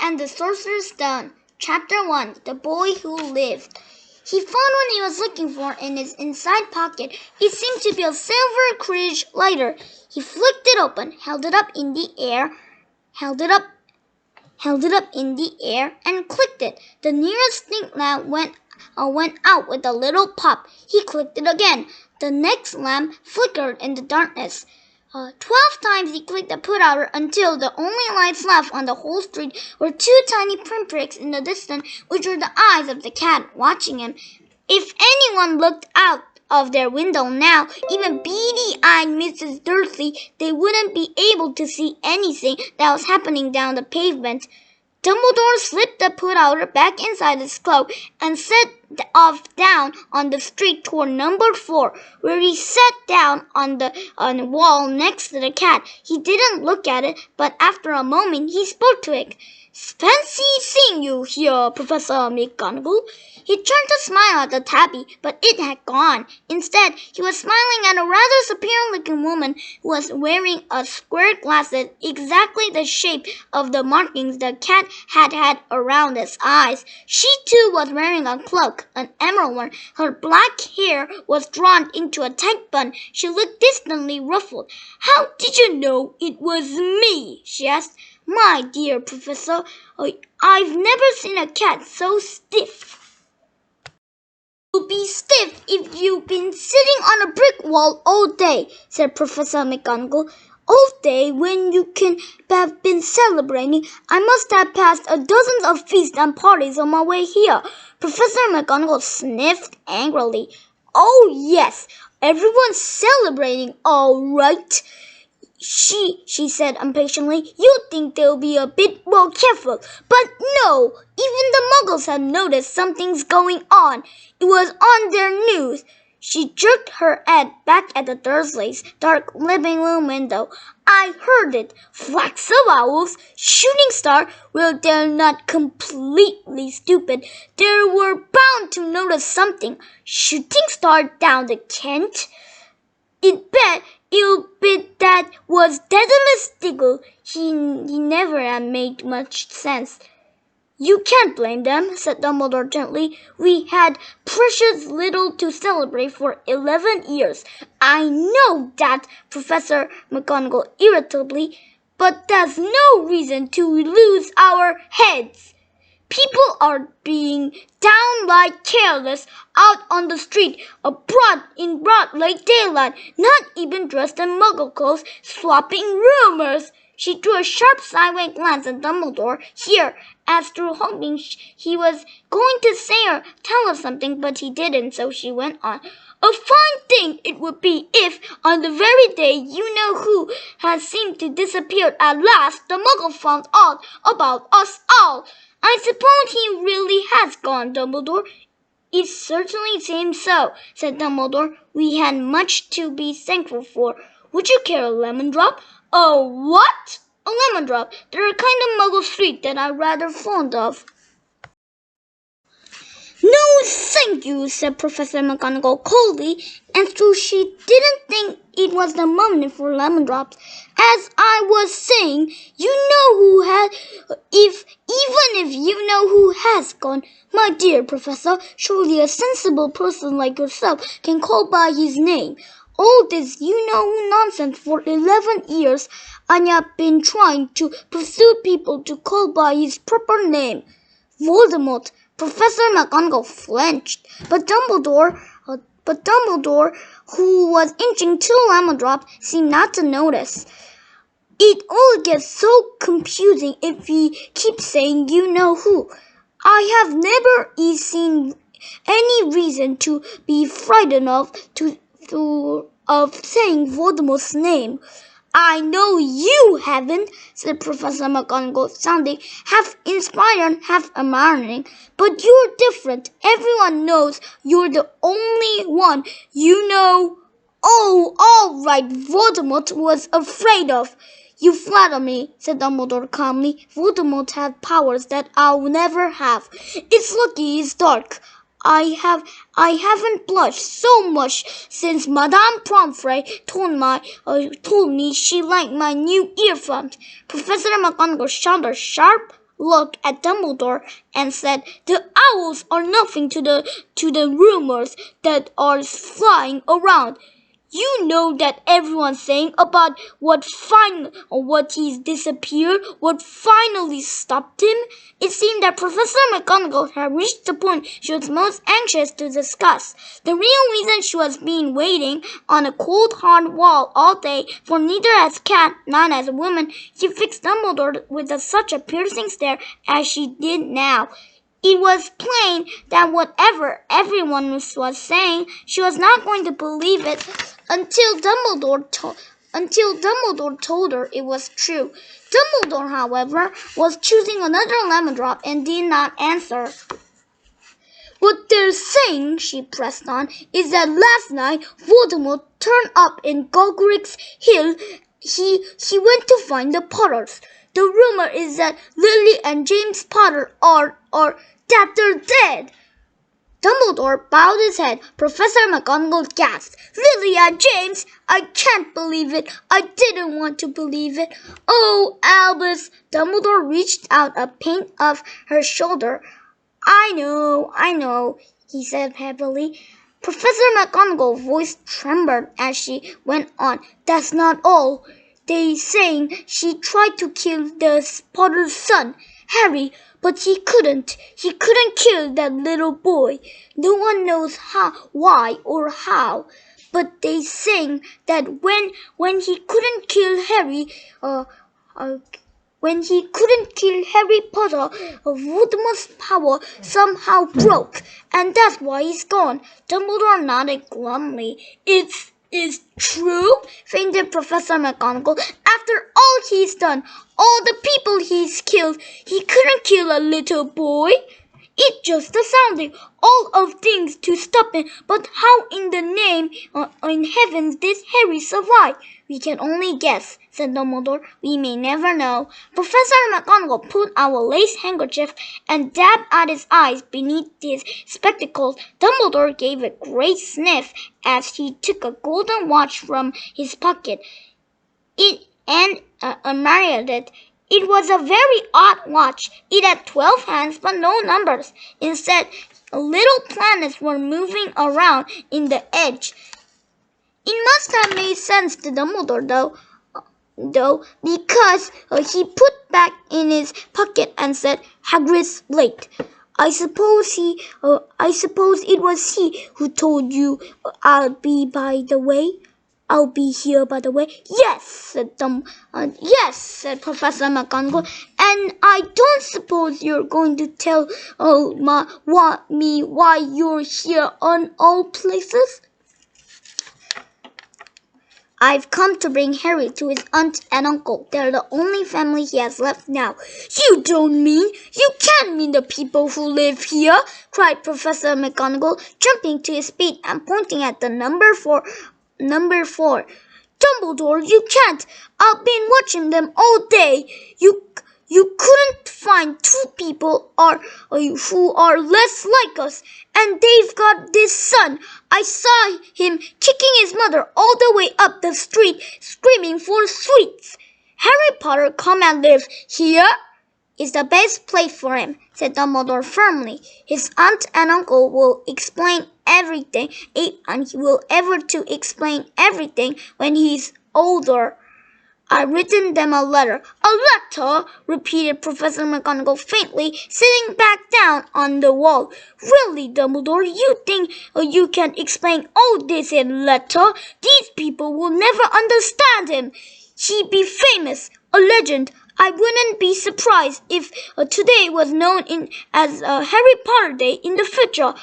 and the Sorcerer's Stone. Chapter 1. The Boy Who Lived. He found what he was looking for in his inside pocket. It seemed to be a silver Krieg lighter. He flicked it open, held it up in the air, and clicked it. The nearest stink lamp went out with a little pop. He clicked it again. The next lamp flickered in the darkness. 12 times he clicked the put-outer until the only lights left on the whole street were two tiny pinpricks in the distance, which were the eyes of the cat watching him. If anyone looked out of their window now, even beady-eyed Mrs. Dursley, they wouldn't be able to see anything that was happening down the pavement. Dumbledore slipped the put-outer back inside his cloak and set off down on the street toward number 4, where he sat down on the wall next to the cat. He didn't look at it, but after a moment he spoke to it. "Fancy seeing you here, Professor McGonagall." He turned to smile at the tabby, but it had gone. Instead, he was smiling at a rather superior-looking woman who was wearing a square glasses exactly the shape of the markings the cat had had around its eyes. She, too, was wearing a cloak, an emerald one. Her black hair was drawn into a tight bun. She looked distantly ruffled. "How did you know it was me?" she asked. "My dear Professor, I've never seen a cat so stiff." "You'll be stiff if you've been sitting on a brick wall all day," said Professor McGonagall. "All day when you can have been celebrating. I must have passed a dozen of feasts and parties on my way here." Professor McGonagall sniffed angrily. "Oh, yes, everyone's celebrating, all right," she said impatiently. "You'd think they'll be a bit more careful, but no, even the Muggles have noticed something's going on. It was on their news." She jerked her head back at the Dursleys' dark living room window. "I heard it. Flocks of owls, shooting star. Well, they're not completely stupid. They were bound to notice something. Shooting star down the Kent? I'll bet that was Daedalus Diggle. He never had made much sense." "You can't blame them," said Dumbledore gently. "We had precious little to celebrate for 11 years. "I know that," Professor McGonagall irritably, "but that's no reason to lose our heads. People are being downright careless out on the street, in broad daylight, not even dressed in Muggle clothes, swapping rumors." She threw a sharp sideway glance at Dumbledore here, as through hoping he was going to tell her something, but he didn't, so she went on. "A fine thing it would be if, on the very day you-know-who has seemed to disappear at last, the Muggle found out about us all." "I suppose he really has gone, Dumbledore." "It certainly seems so," said Dumbledore. "We had much to be thankful for. Would you care a lemon drop?" "A what?" "A lemon drop. They're a kind of Muggle sweet that I'm rather fond of." "No, thank you," said Professor McGonagall coldly, and so she didn't think it was the moment for lemon drops. "As I was saying, even if you know who has gone, my dear Professor, surely a sensible person like yourself can call by his name. All this you-know-who nonsense for 11 years, I have been trying to persuade people to call by his proper name. Voldemort." Professor McGonagall flinched, but Dumbledore, who was inching to the lemon drop, seemed not to notice. "It all gets so confusing if we keep saying you-know-who. I have never seen any reason to be frightened of saying Voldemort's name." "I know you haven't," said Professor McGonagall, sounding half inspired, half admiring. "But you're different. Everyone knows you're the only one you know." "Oh, all right, Voldemort was afraid of." "You flatter me," said Dumbledore calmly. "Voldemort has powers that I'll never have. It's lucky it's dark. I haven't blushed so much since Madame Pomfrey told me she liked my new earphones." Professor McGonagall shot a sharp look at Dumbledore and said, "The owls are nothing to the rumors that are flying around. You know that everyone's saying about what he's disappeared, what finally stopped him." It seemed that Professor McGonagall had reached the point she was most anxious to discuss. The real reason she was being waiting on a cold hard wall all day, for neither as a cat nor as a woman, she fixed Dumbledore with such a piercing stare as she did now. It was plain that whatever everyone was saying, she was not going to believe it until Dumbledore told her it was true. Dumbledore, however, was choosing another lemon drop and did not answer. "What they're saying," she pressed on, "is that last night Voldemort turned up in Godric's Hill. He went to find the Potters. The rumor is that Lily and James Potter are that they're dead." Dumbledore bowed his head. Professor McGonagall gasped. "Lily and James? I can't believe it. I didn't want to believe it. Oh, Albus!" Dumbledore reached out a pain off her shoulder. I know, he said heavily. Professor McGonagall's voice trembled as she went on. "That's not all. They saying she tried to kill the Potter's son, Harry, but he couldn't. He couldn't kill that little boy. No one knows why or how. But they saying that when he couldn't kill Harry, when he couldn't kill Harry Potter, Voldemort's power somehow broke, and that's why he's gone." Dumbledore nodded glumly. It's true?" fainted Professor McGonagall. "After all he's done, all the people he's killed, he couldn't kill a little boy? It just sounded all of things to stop him, but how in the name in heaven did Harry survive?" "We can only guess," said Dumbledore. "We may never know." Professor McGonagall pulled out a lace handkerchief and dabbed at his eyes beneath his spectacles. Dumbledore gave a great sniff as he took a golden watch from his pocket and admired it. It was a very odd watch. It had 12 hands but no numbers. Instead, little planets were moving around in the edge. It must have made sense to Dumbledore, though, because he put back in his pocket and said, "Hagrid's late. I suppose it was he who told you I'll be here by the way." "Yes," said Professor McGonagall, "and I don't suppose you're going to tell me why you're here on all places?" "I've come to bring Harry to his aunt and uncle. They're the only family he has left now." You can't mean the people who live here," cried Professor McGonagall, jumping to his feet and pointing at the number 4. "Dumbledore, you can't. I've been watching them all day. You couldn't find two people who are less like us, and they've got this son. I saw him kicking his mother all the way up the street, screaming for sweets. Harry Potter come and live here is the best place for him," said Dumbledore firmly. "His aunt and uncle will explain everything, and he will ever to explain everything when he's older. I've written them a letter." "A letter?" repeated Professor McGonagall faintly, sitting back down on the wall. "Really, Dumbledore, you think you can explain all this in a letter? These people will never understand him. He'd be famous, a legend. I wouldn't be surprised if today was known as Harry Potter Day in the future.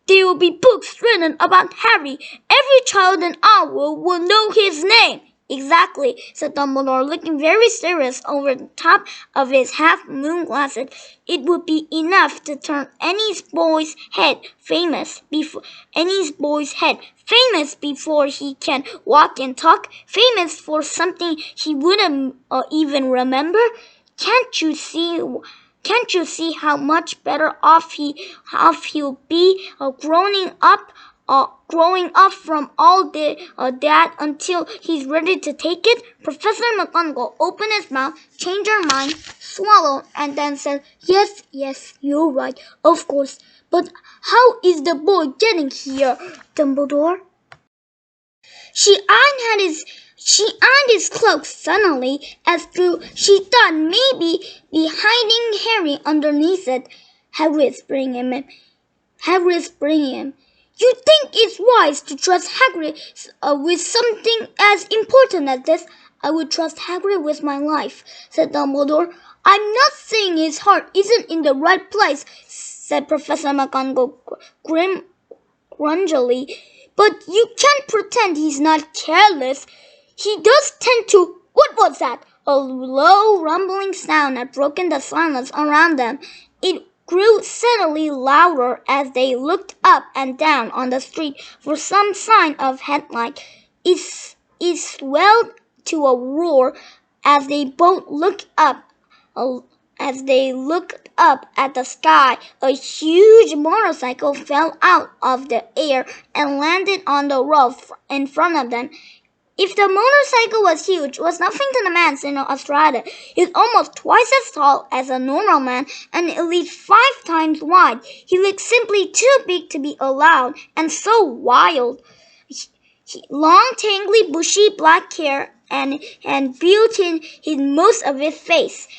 There will be books written about Harry. Every child in our world will know his name." "Exactly," said Dumbledore, looking very serious over the top of his half-moon glasses. "It would be enough to turn any boy's head famous before he can walk and talk, famous for something he wouldn't even remember. Can't you see how much better off he'll be growing up growing up from all that until he's ready to take it? Professor McGonagall opened his mouth, changed her mind, swallowed, and then said, Yes, you're right, of course. But how is the boy getting here, Dumbledore? She eyed his cloak suddenly, as though she thought maybe be hiding Harry underneath it. Hagrid's bringing him. You think it's wise to trust Hagrid with something as important as this? I would trust Hagrid with my life, said Dumbledore. I'm not saying his heart isn't in the right place, said Professor McGonagall grungily. But you can't pretend he's not careless. He does tend to... What was that? A low rumbling sound had broken the silence around them. It grew steadily louder as they looked up and down on the street for some sign of headlight. It swelled to a roar as they both looked up. As they looked up at the sky, a huge motorcycle fell out of the air and landed on the road in front of them. If the motorcycle was huge, it was nothing to the man sitting astride it. He was almost twice as tall as a normal man and at least 5 times wide. He looked simply too big to be allowed and so wild. Long, tangly, bushy black hair and built in most of his face.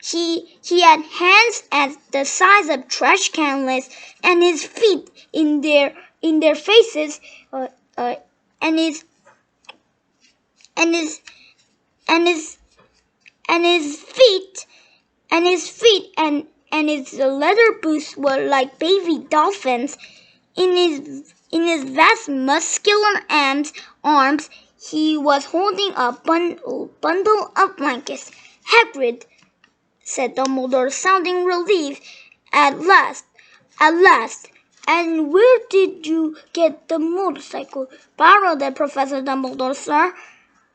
He had hands at the size of trash can lids, and his feet in their faces, and his leather boots were like baby dolphins. In his vast muscular arms, he was holding a bundle of blankets. Hagrid, said Dumbledore, sounding relieved. At last. And where did you get the motorcycle? Borrowed it, Professor Dumbledore, sir,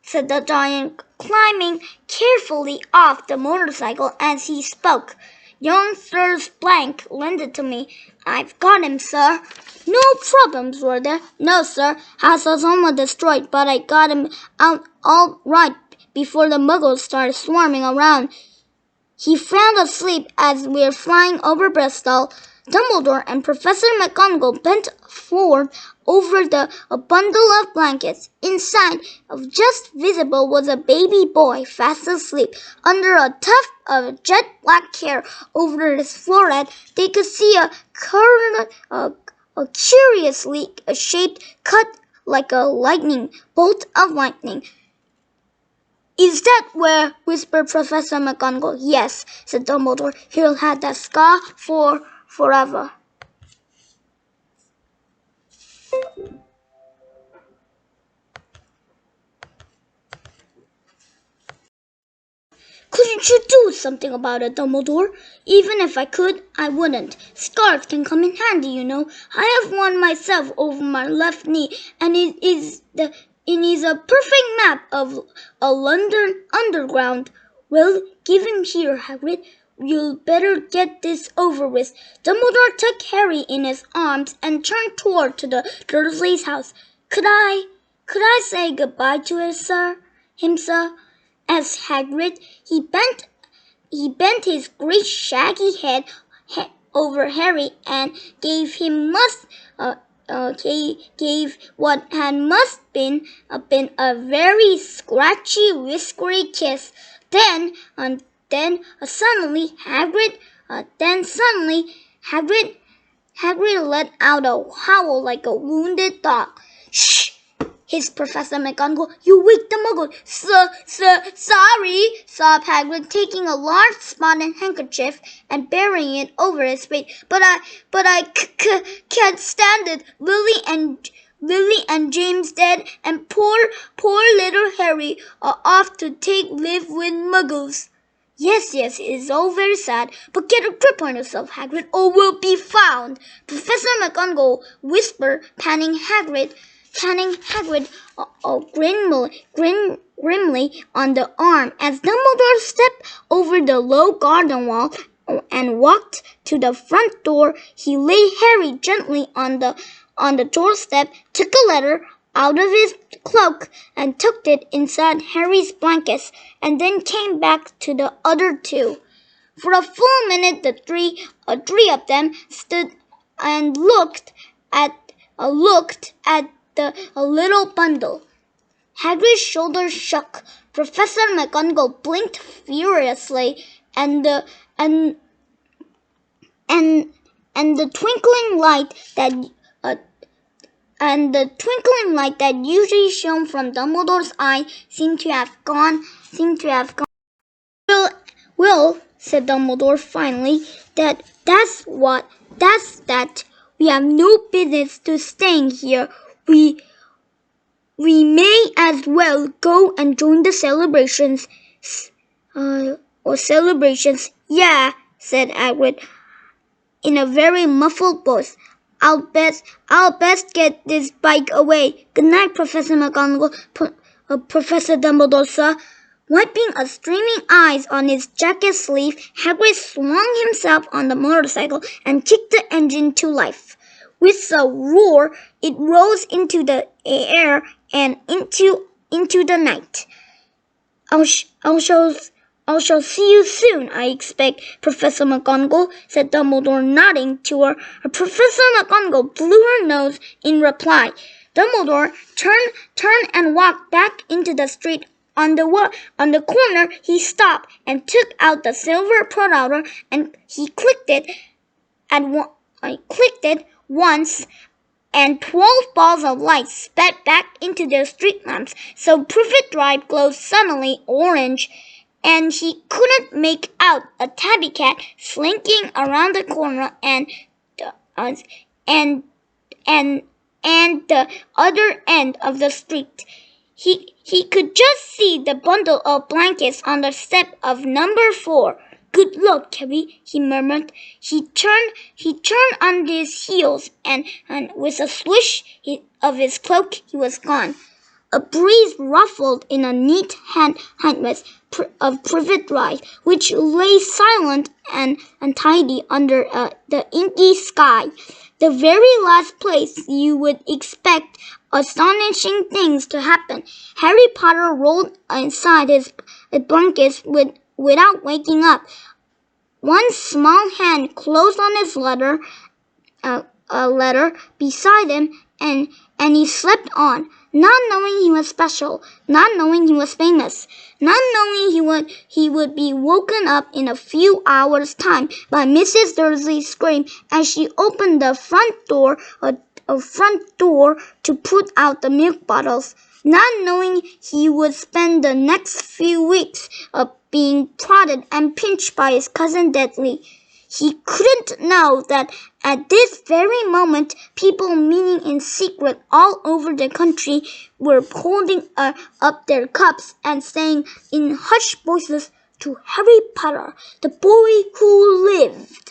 said the giant, climbing carefully off the motorcycle as he spoke. Young Sir Blank lent it to me. I've got him, sir. No problems, were there? No, sir. House was almost destroyed, but I got him out all right before the muggles started swarming around. He fell asleep as we were flying over Bristol. Dumbledore and Professor McGonagall bent forward over a bundle of blankets. Inside, just visible, was a baby boy fast asleep. Under a tuft of jet black hair over his forehead, they could see a curiously shaped cut like a lightning bolt of lightning. Is that where? Whispered Professor McGonagall. Yes, said Dumbledore. He'll have that scar forever. Couldn't you do something about it, Dumbledore? Even if I could, I wouldn't. Scars can come in handy, you know. I have one myself over my left knee, and it is a perfect map of a London underground. Well, give him here, Hagrid. You'll better get this over with. Dumbledore took Harry in his arms and turned toward to the Dursleys' house. Could I say goodbye to him, sir? Asked Hagrid. He bent his great shaggy head over Harry and gave what had must been a very scratchy, whiskery kiss. Then suddenly Hagrid let out a howl like a wounded dog. Shh! Hissed Professor McGonagall. You wake the muggle. Sorry, sobbed Hagrid, taking a large spotted handkerchief and burying it over his face. But I can't stand it. Lily and James dead, and poor little Harry off to live with muggles. Yes, it's all very sad, but get a grip on yourself, Hagrid, or we'll be found. Professor McGonagall whispered, patting Hagrid grimly on the arm as Dumbledore stepped over the low garden wall and walked to the front door. He laid Harry gently on on the doorstep, took a letter out of his cloak and tucked it inside Harry's blankets, and then came back to the other two. For a full minute, the three of them stood and looked at the little bundle. Hagrid's shoulders shook. Professor McGonagall blinked furiously, and the twinkling light that usually shone from Dumbledore's eye seemed to have gone. Well, said Dumbledore finally, that's that. We have no business to staying here. We may as well go and join the celebrations. Celebrations, yeah, said Hagrid in a very muffled voice. I'll best get this bike away. Good night, Professor McGonagall. Professor Dumbledore, sir. Wiping a streaming eyes on his jacket sleeve, Hagrid swung himself on the motorcycle and kicked the engine to life. With a roar, it rose into the air and into the night. I shall see you soon, I expect, Professor McGonagall, said Dumbledore, nodding to her. Professor McGonagall blew her nose in reply. Dumbledore turned and walked back into the street. On the corner, he stopped and took out the silver protractor, and he clicked it once, and 12 balls of light spat back into the street lamps. So Privet Drive glowed suddenly orange, and he couldn't make out a tabby cat slinking around the corner and the other end of the street. He could just see the bundle of blankets on the step of number 4. Good luck, Harry, he murmured. He turned on his heels, and with a swish of his cloak, he was gone. A breeze ruffled in a neat handrest of Privet Drive, which lay silent and tidy under the inky sky. The very last place you would expect astonishing things to happen. Harry Potter rolled inside his blankets without waking up. One small hand closed on his letter beside him, and he slept on, not knowing he was special, not knowing he was famous, not knowing he would be woken up in a few hours' time by Mrs. Dursley's scream as she opened the front door to put out the milk bottles, not knowing he would spend the next few weeks being prodded and pinched by his cousin Deadly. He couldn't know that at this very moment, people meeting in secret all over the country were holding up their cups and saying in hushed voices, "To Harry Potter, the boy who lived."